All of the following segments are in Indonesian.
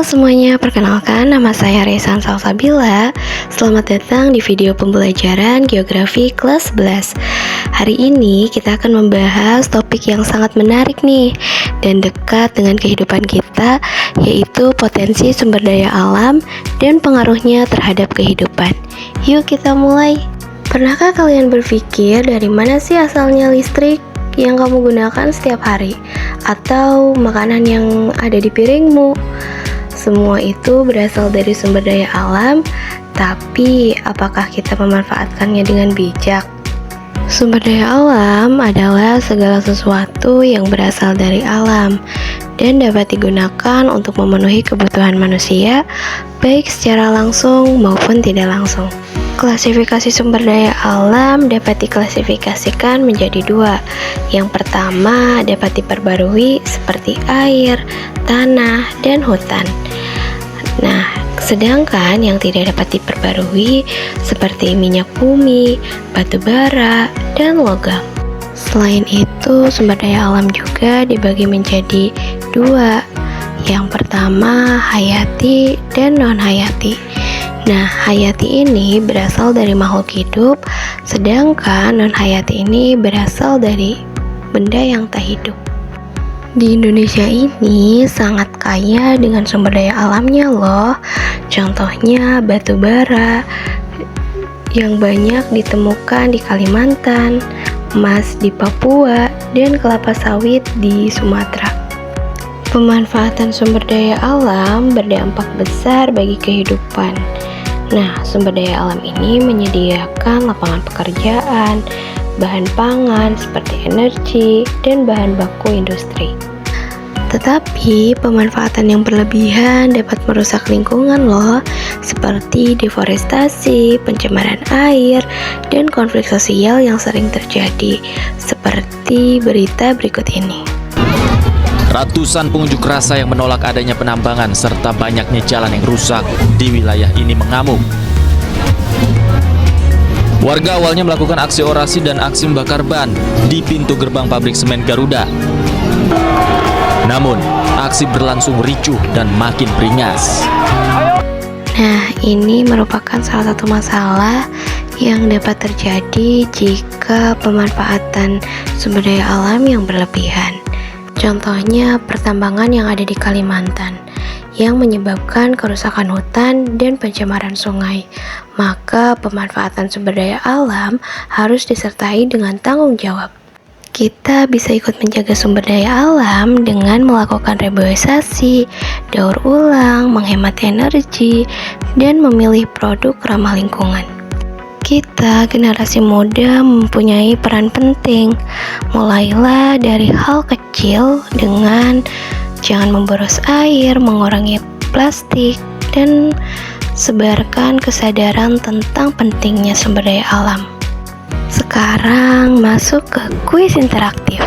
semuanya, perkenalkan nama saya Reysan Salsabila. Selamat datang di video pembelajaran Geografi kelas 11. Hari ini kita akan membahas topik yang sangat menarik nih dan dekat dengan kehidupan kita, yaitu potensi sumber daya alam dan pengaruhnya terhadap kehidupan. Yuk kita mulai. Pernahkah kalian berpikir dari mana sih asalnya listrik yang kamu gunakan setiap hari? Atau makanan yang ada di piringmu? Semua itu berasal dari sumber daya alam, tapi apakah kita memanfaatkannya dengan bijak? Sumber daya alam adalah segala sesuatu yang berasal dari alam dan dapat digunakan untuk memenuhi kebutuhan manusia, baik secara langsung maupun tidak langsung. Klasifikasi sumber daya alam dapat diklasifikasikan menjadi dua. Yang pertama dapat diperbarui seperti air, tanah, dan hutan. Nah, sedangkan yang tidak dapat diperbarui seperti minyak bumi, batu bara, dan logam. Selain itu, sumber daya alam juga dibagi menjadi dua. Yang pertama hayati dan non-hayati. Nah, hayati ini berasal dari makhluk hidup, sedangkan non-hayati ini berasal dari benda yang tak hidup. Di Indonesia ini sangat kaya dengan sumber daya alamnya loh. Contohnya batu bara yang banyak ditemukan di Kalimantan, emas di Papua, dan kelapa sawit di Sumatera. Pemanfaatan sumber daya alam berdampak besar bagi kehidupan. Nah, sumber daya alam ini menyediakan lapangan pekerjaan, bahan pangan seperti energi, dan bahan baku industri. Tetapi, pemanfaatan yang berlebihan dapat merusak lingkungan loh, seperti deforestasi, pencemaran air, dan konflik sosial yang sering terjadi, seperti berita berikut ini. Ratusan pengunjuk rasa yang menolak adanya penambangan serta banyaknya jalan yang rusak di wilayah ini mengamuk. Warga awalnya melakukan aksi orasi dan aksi membakar ban di pintu gerbang pabrik semen Garuda. Namun, aksi berlangsung ricuh dan makin beringas. Nah, ini merupakan salah satu masalah yang dapat terjadi jika pemanfaatan sumber daya alam yang berlebihan. Contohnya pertambangan yang ada di Kalimantan yang menyebabkan kerusakan hutan dan pencemaran sungai. Maka pemanfaatan sumber daya alam harus disertai dengan tanggung jawab. Kita bisa ikut menjaga sumber daya alam dengan melakukan reboisasi, daur ulang, menghemat energi, dan memilih produk ramah lingkungan. Kita, generasi muda, mempunyai peran penting. Mulailah dari hal kecil dengan jangan memboros air, mengurangi plastik, dan sebarkan kesadaran tentang pentingnya sumber daya alam. Sekarang masuk ke kuis interaktif.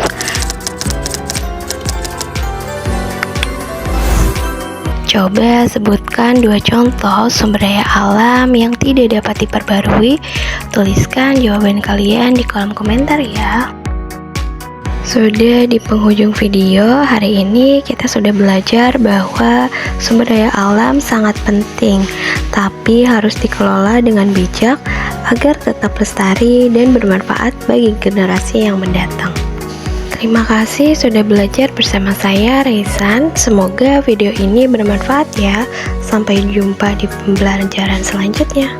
Coba sebutkan dua contoh sumber daya alam yang tidak dapat diperbarui. Tuliskan jawaban kalian di kolom komentar ya. Sudah di penghujung video, hari ini kita sudah belajar bahwa sumber daya alam sangat penting, tapi harus dikelola dengan bijak agar tetap lestari dan bermanfaat bagi generasi yang mendatang. Terima kasih sudah belajar bersama saya, Reysan. Semoga video ini bermanfaat ya. Sampai jumpa di pembelajaran selanjutnya.